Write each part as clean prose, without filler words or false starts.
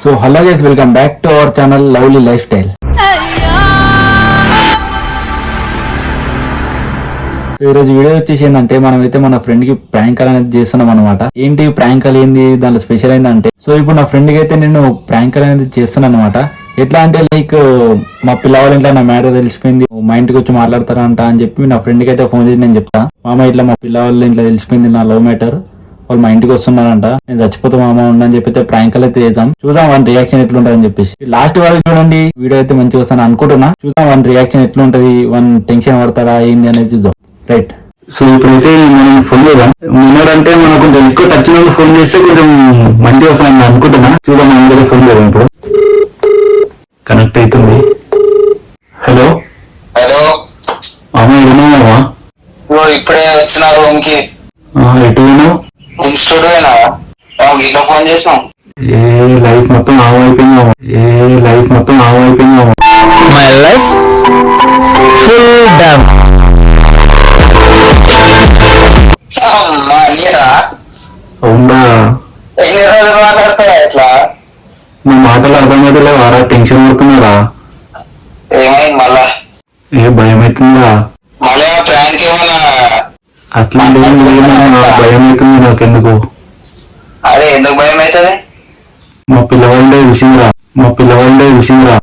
So hello guys, welcome back to our channel lovely life style. ఈరోజు video వచ్చేసి ఏంటంటే మనమైతే మన ఫ్రెండ్ కి ప్రాంక్ కాల్ అనేది చేస్తున్నాం అనమాట. ఏంటి ప్రాంక్ కాల్ ఏంది, దాంట్లో స్పెషల్ ఏంటంటే, సో ఇప్పుడు నా ఫ్రెండ్ కి అయితే నేను ప్రాంక్ కాల్ అనేది చేస్తున్నాను అనమాట. ఎట్లా అంటే లైక్ మా పిల్లవాళ్ళ ఇంట్లో నా మ్యాటర్ తెలిసిపోయింది, మా ఇంటికి వచ్చి మాట్లాడతారంట అని చెప్పి నా ఫ్రెండ్ కి అయితే ఫోన్ చేసి నేను చెప్తా, మామ ఇట్లా మా పిల్లవాళ్ళ ఇంట్లో తెలిసిపోయింది నా లవ్ మ్యాటర్, వాళ్ళు మా ఇంటికి వస్తున్నారంట, నేను చచ్చిపోతా మామ ఉండని చెప్పి ప్రాంక్ అయితే చేద్దాం, చూద్దాం వన్ రియాక్షన్ ఎట్లుంటదని చెప్పేసి. లాస్ట్ వరకు చూడండి, వీడియో అయితే మంచిగా వస్తాను అనుకుంటున్నా. చూద్దాం వన్ రియాక్షన్ ఎట్లుంటది, వన్ టెన్షన్ పడతాడా ఏంది అనేది చూద్దాం. రైట్, సో ఇప్పుడైతే మనం ఫోన్ చేద్దాం. ఉన్నాడంటే మనకు కొంచెం ఎక్కువ టచ్ లో ఫోన్ చేస్తే కొంచెం మంచిగా వస్తాను అనుకుంటున్నా. చూద్దాం, మనం దగ్గర ఫోన్ చేద్దాం. ఇప్పుడు కనెక్ట్ అవుతుంది. హలో హలో అమ్మ, ఏమన్నావా? ఇప్పుడే వచ్చిన రూమ్ కి. ఎటు పోయినావు? ఇన్స్టిట్యూట్ గిట్లా ఫోన్ చేసినాం. ఏ లైఫ్ మొత్తం ఆవైపోయిందాము, My life full down. నేనా అవునా? ఎన్ని రోజులు మాట్లాడతావా ఇట్లా? నా మాటలు అర్థమవుతుందా? వారా టెన్షన్ పడుతున్నారా? ఏమైంది మళ్ళా? ఏ భయం అవుతుందా? మళ్ళా ప్రాంక్ ఏమన్నా? అట్లా భయం అవుతుంది నాకెందుకు. అదే ఎందుకు భయం అవుతుంది? మా పిల్లవాళ్ళే విషయం రా.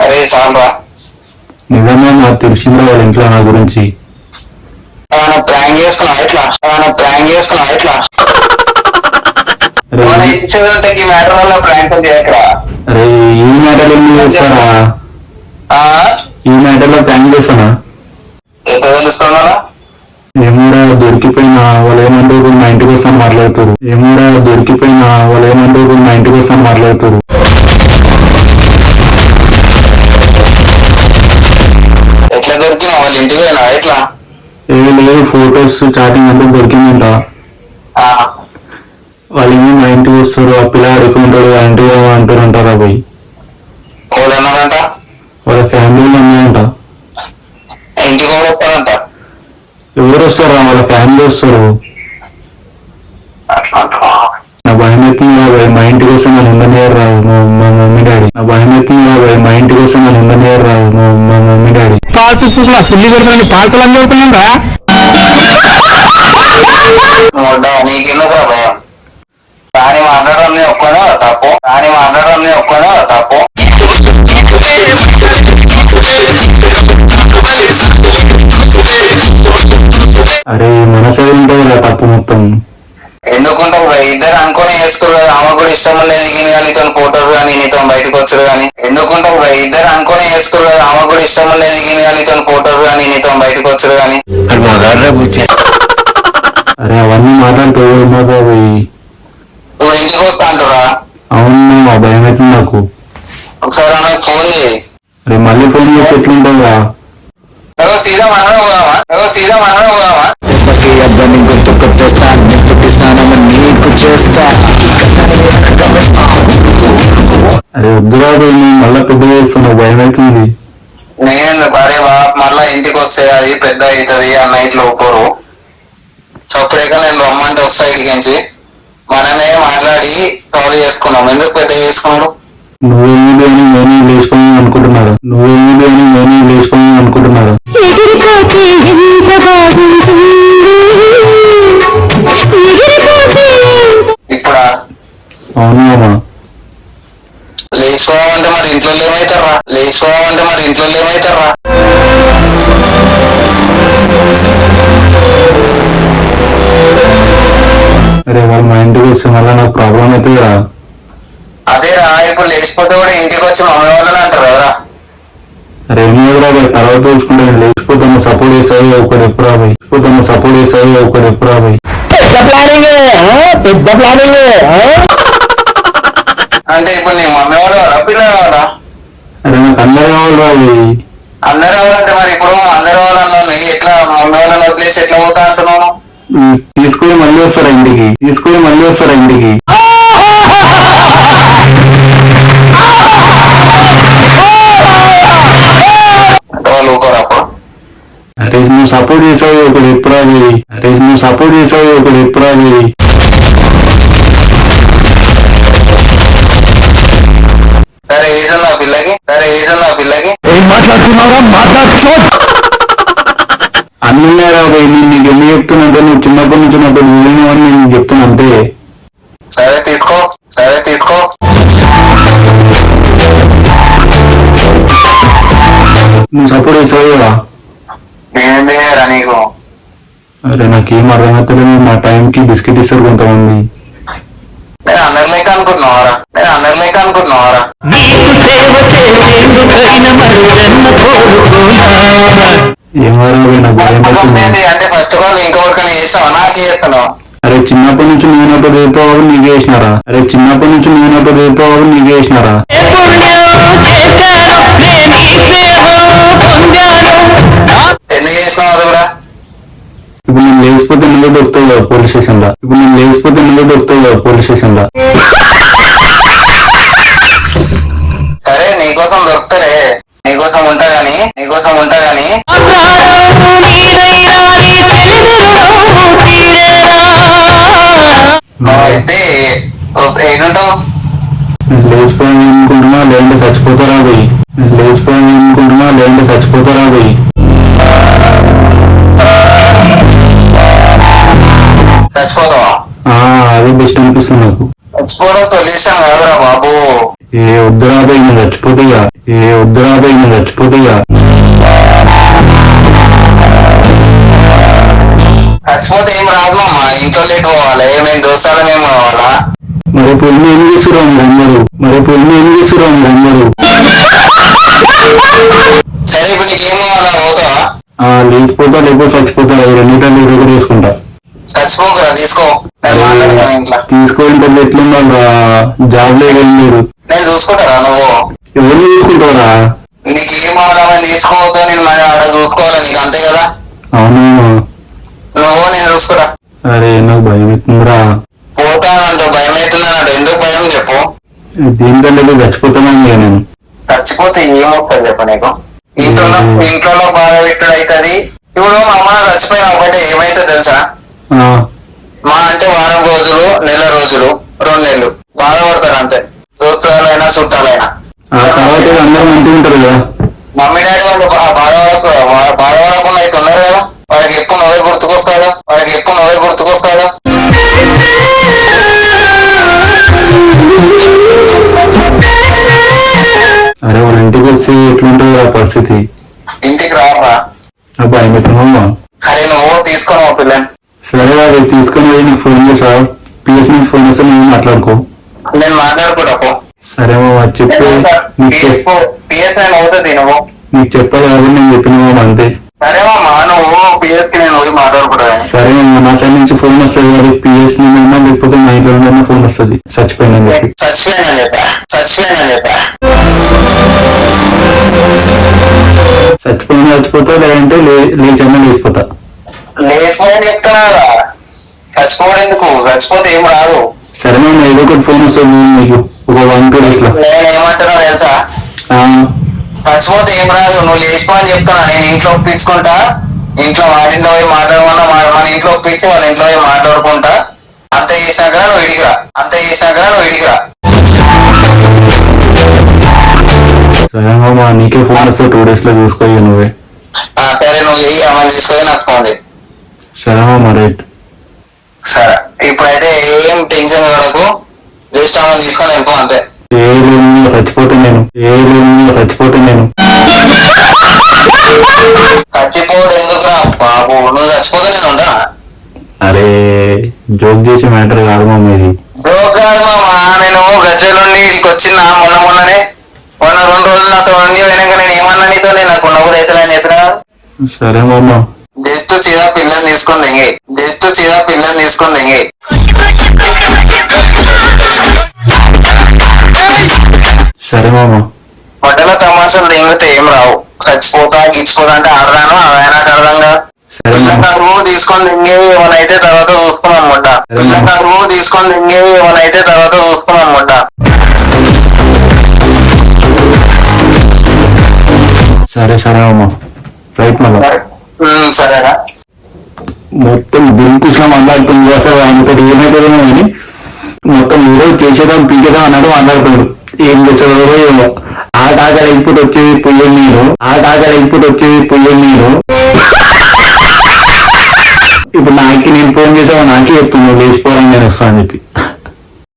అరే సాంబా, నిజంగా నాకు తెలిసిందిరా వాళ్ళ ఇంట్లో నా గురించి. ఏమైనా ప్రాంక్ చేసుకున్నావు ఇట్లా? అరే మన ఇన్స్టిట్యూట్ కి మ్యాటర్ వల్ల ప్రాంక్ చేయకరా. అరే ఈ మ్యాటర్ ఎందుకు చేస్తారా? ఈ మ్యాటర్ లో ప్రాంక్ చేస్తానా? ఎట్లా తెలుస్తున్నారా? ఏమోరా దొరికిపోయినా వాళ్ళు ఏమంటే మా ఇంటికి వస్తాను మాట్లాడుతారు. ఎట్లా దొరికినా వాళ్ళ ఇంటికి పోయినా ఎట్లా? ఏ లేదు, ఫొటోస్ చాటింగ్ అంతా దొరికిందంట. వాళ్ళు ఏమో మా ఇంటికి వస్తారు, ఆ పిల్ల అడుగుంటాడు, ఆ ఇంటికి అంటారంటారా పోయి. వాళ్ళు అన్నారంట వాళ్ళ ఫ్యామిలీలో ఉన్నాయంట. ఇంటికి కూడా వస్తారంట. ఎవరు వస్తారా? వాళ్ళ ఫ్యామిలీ వస్తారు. అట్లా అంటున్నా. నా భయం అవుతుంది, మా ఇంటికి వస్తే నన్ను ఉండనియరు రావు మా మమ్మీ డాడీ. సుల్లి పెడుతున్నాను, పాలతలు అనుకుంటున్నాం రా. నీకెందుకురా భయం? కానీ మాట్లాడడం నేను ఒక్కదా తప్పు. అరే మన సైడ్ ఉంటుంది కదా తప్పు మొత్తం. ఎందుకుంటావు భయ్? ఇద్దరు అనుకుని వేసుకోరు కదా. ఆమె కూడా ఇష్టం లేదు దిగింది కానీ నీతో ఫోటోస్ కానీ నీతో బయటకు వచ్చారు కానీ. ఎందుకుంటావు భయ్? ఇద్దరు అనుకుని వేసుకోరు కదా. ఆమె కూడా ఇష్టం లేదు దిగింది కానీ నీతో ఫోటోస్ కానీ నీతో బయటకు వచ్చారు కానీ. అరే అవన్నీ మాట్లాడుతావు బాబు. నువ్వు ఇంటికి వస్తా అంటారా? అవును, ఆ భయం అవుతుంది నాకు. ఒకసారి ఆమెకు ఫోన్ చేయి. అరే మళ్ళీ ఫోన్ చేసి ఎట్లుంటుందా? సీదా మనమే పోదామా? అరే వద్దురాదు, మళ్ళా పెద్ద చేస్తున్నావు, భయం అవుతుంది. నేను భార్య మళ్ళా ఇంటికి వస్తే అది పెద్ద అవుతుంది అన్న ఇట్లా ఒప్పుకోరు. సపరేట్గా నేను రమ్మంటే వస్తా ఇడికి నుంచి. మనమే మాట్లాడి సాల్వ్ చేసుకున్నాం. ఎందుకు పెద్ద చేసుకున్నాడు? నువ్వేమిటి అని నేనే లేచిపోయి అనుకుంటున్నారు. ఇప్పుడా? అవును అమ్మా. లేచిపోవాలంటే మరి ఇంట్లో ఏమైతారా? అరే వాళ్ళు మా ఇంటికి వస్తే మళ్ళీ నాకు ప్రాబ్లం అవుతుందిరా. అదేరా, ఇప్పుడు లేచిపోతే కూడా ఇంటికి వచ్చి మమ్మీ వాళ్ళని అంటారు ఎవరా? అరే ఏం లేదురా, తర్వాత చూసుకుంటాను. లేచిపోతాను సపోర్ట్ చేస్తాయి ఒకటి ఎప్పుడు రాబోయి. పెద్ద ప్లానింగ్. అంటే ఇప్పుడు నీ మమ్మీ వాళ్ళు వాళ్ళ పిల్లలు వాళ్ళ? అరే నాకు అందరు కావాలి రావి. అందరు కావాలంటే మరి ఇప్పుడు అందరు వాళ్ళని ఎట్లా మమ్మీ వాళ్ళని వదిలేసి ఎట్లా పోతా అంటున్నాను? తీసుకొని మళ్ళీ వస్తారా ఇంటికి. వాళ్ళు ఊరుకోరు అప్పుడు. అరే నువ్వు సపోర్ట్ చేసావు ఒకటి ఎప్పుడు అది. అరే నువ్వు సపోర్ట్ చేసావు ఒకటి ఎప్పుడు అది సరే ఏజున్నా పిల్లకి ఏం మాట్లాడుతున్నారా మాట్లాడుతూ అన్నున్నారా పోయి నేను నీకు ఎందుకు చెప్తున్నా నువ్వు చిన్నప్పటి నుంచి నాకు నువ్వేమో అని నేను చెప్తున్నా అంతే. సరే తీసుకో నువ్వు సపోర్ట్ చేసావు కదా. నేనేం చేయరా నీకు? అరే నాకేం అర్థమవుతలేదు. మా టైంకి బిస్కెట్ ఇస్తారు కొంతమంది. నేను అందరి లెక్క అనుకుంటున్నావారా? నీకు సేవ చేసేందుకైన మరువెన్న కోరుకోనా ఏమారా నాకు భయం అవుతుంది. అంటే ఫస్ట్ ఆఫ్ ఆల్ ఇంకొకరికైనా చేస్తావా? నాకు చేస్తున్నావు. అరే చిన్నప్పటి నుంచి నువ్వు నాతో చదువుతావు నీకే వేసినారా. ఏ పుణ్యం చేశాను నేను ఈ స్నేహం పొందాను ఎందుకు చేసినావు అది కూడా? ఇప్పుడు నేను లేకపోతే నువ్వే దొరుకుతావు కదా పోలీస్ స్టేషన్ లో. సరే నీకోసం దొరుకుతాడే, నీకోసం ఉంటా గాని ప్రాణం నీదైనా నీ చెల్లెలు తీరేరా అయితే ఏంటంటావు? నేను లేచిపోయానుకుంటున్నా లేదంటే చచ్చిపోతారా పోయి. చచ్చిపోతావా? అదే బెస్ట్ అనిపిస్తుంది నాకు. చచ్చిపోవడం సొల్యూషన్ కాదురా బాబు. ఏ వద్దురా పోయి నేను చచ్చిపోతాయిగా. చచ్చిపోతే ఏం రాదు మామ, ఇంట్లో లేట్ పోవాలి. మేము చూస్తాను మేము కావాలా? మరి పొయ్యి ఏం చేస్తురా అందరూ. సరే ఇప్పుడు నీకేం కావాలా? పోతావా? లేకపోతే చచ్చిపోతా. ఈ రెండింటిలో ఏదో ఒకటి వేసుకుంటా. చచ్చిపోకురా, తీసుకో. నేను మాట్లాడతాను ఇంట్లో. తీసుకోవడం ఎట్లుందా జాబ్ లో ఏం లేదు. నేను చూసుకుంటారా? నువ్వు ఎవరు చూసుకుంటారా? నీకేం కావాలని తీసుకోవద్దు, నేను మరి ఆడ చూసుకోవాలి నీకు, అంతే కదా? అవును నేను చూసుకురా. అరే నాకు భయం అవుతుందిరా. పోతానంటూ భయం అవుతున్నానంటూ ఎందుకు భయం చెప్పు? దీనికంటే చచ్చిపోతానని నేను. చచ్చిపోతే ఏమవుతుంది చెప్పు నీకు? ఇంట్లో బాధ పెట్టుడు అవుతుంది. ఇప్పుడు మా అమ్మ చచ్చిపోయిన ఒకటి ఏమైతే తెలుసా? మా అంటే వారం రోజులు, నెల రోజులు, 2 నెలలు బాధపడతారు అంతే. దోస్తులైనా చుట్టాలైనా. ఆ తర్వాత అందరూ మంచిగా ఉంటారు కదా. మమ్మీ డాడీ వాళ్ళు బాధపడకుండా అయితే ఉన్నారు కదా. వాళ్ళకి ఎప్పుడు నువ్వే గుర్తుకొస్తాడు. అరే వాళ్ళ ఇంటికి వస్తే ఎట్లుంటుంది ఆ పరిస్థితి? ఇంటికి రారా? భయం అవుతుందా? అరే నువ్వు తీసుకొని మా పిల్లని. సరే అది తీసుకొని పోయి నీకు ఫోన్ చేసా. పిఎస్ నుంచి ఫోన్ చేస్తే నువ్వు మాట్లాడుకో. నేను మాట్లాడుకోటకు. సరే మామ చెప్పి పిఎస్ నేను అవుతుంది నువ్వు. నీకు చెప్పాలి కాబట్టి నేను చెప్పిన మామ అంతే. సరే మామా నువ్వు పిఎస్ కి నేను పోయి మాట్లాడుకుంటా. సరే మామ నా సైడ్ నుంచి ఫోన్ వస్తుంది. అది పిఎస్ నుంచి లేకపోతే మా ఇంట్లో ఫోన్ వస్తుంది చచ్చిపోయిందని చెప్పి. చచ్చిపోయిందని చెప్పా. చచ్చిపోతా లేదంటే లేచిపోతా. లేకపోతే చెప్తున్నా కదా, చచ్చిపోవడం ఎందుకు? చచ్చిపోతే ఏం రాదు. సరే మామ ఏదో ఒకటి ఫోన్ వస్తుంది నీకు ఒక 1-2 days లో. నేనేమంటున్నా తెలుసా? చచ్చిపోతే ఏం రాదు, నువ్వు లేచిపోని చెప్తున్నా. నేను ఇంట్లో ఒప్పించుకుంటా. ఇంట్లో వాటింట్లో పోయి మాట్లాడమన్నా మన ఇంట్లో ఒప్పించి వాళ్ళ ఇంట్లో పోయి మాట్లాడుకుంటా. అంత చేసినాక నువ్వు ఇడిగిరా. సరే మామ నీకే ఫోన్ వస్తే 2 days లో చూసుకో నువ్వే. సరే నువ్వు ఏ అమలు తీసుకొని నచ్చుకోండి. సరే మామ రైట్. సరే ఇప్పుడైతే ఏం టెన్షన్ పడకు, జస్ట్ అమలు తీసుకొని వెళ్ళిపో అంతే. చచ్చిపోతా నేను. చచ్చిపోవడం ఎందుకురా బాబు? నువ్వు చచ్చిపోతే నేను ఉంటా. అరే జోక్ చేసే మ్యాటర్ కాదు మామ ఇది. జోక్ కాదు మామా. నేను గజ్జల నుండి ఇక్కడికి వచ్చిన మొన్ననే 2 రోజులు నాతో ఉండి వెనక నేను ఏమన్నా నీతో నాకు నవ్వులు అవుతున్నా అని చెప్పినా. సరే మామ జస్ట్ చీదా పిల్లల్ని తీసుకొని దెంగే. సరే మామ పొట్టలో తమాషాలు దిగితే ఏం రావు. చచ్చిపోతా గిచ్చిపోతా అంటే ఆడదాను అదే నాకు అర్థం కాదు. పిల్లలు తీసుకొని దింగే ఏమైనా అయితే తర్వాత చూసుకున్నాం ముడ్డ. సరే మామ రైట్ మామ. సరేనా? మొత్తం దింకుష్లో మాట్లాడుతుంది. అసలు ఆయనతో ఏమైతుందేమో అని మొత్తం ఏదో చేసేదాం పీకేదాం అన్నట్టు మాట్లాడుతాడు. ఏం చేసేదో ఏమో. ఆ టాకలు ఇప్పుడు వచ్చేది పొయ్యలు నీరు, ఆ టాకలు ఇప్పుడు వచ్చేది పొయ్యలు నీరు. ఇప్పుడు నాకి నేను ఫోన్ చేసావు నాకే చెప్తున్నావు లేచిపోవడం నేను వస్తా అని చెప్పి.